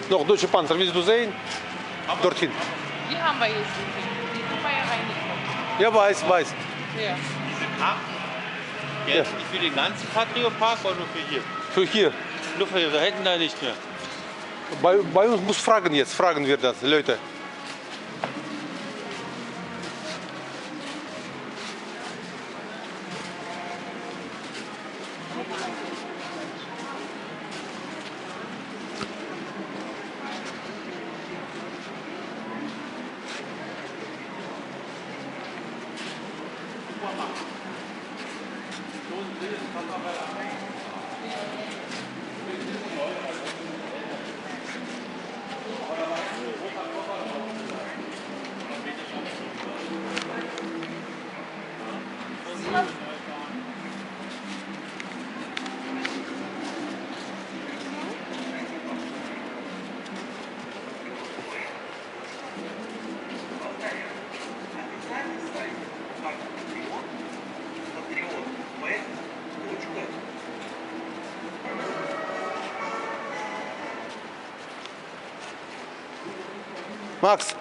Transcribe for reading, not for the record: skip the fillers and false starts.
Noch Deutsche Panzer, willst du sehen? Dorthin. Die haben wir jetzt. Die können wir ja reingekommen. Ja, weiß. Ja. Gelten die für den ganzen Patriopark oder nur für hier? Für hier. Nur für hier, da hätten da nicht mehr. Bei uns muss fragen wir das, Leute. Max.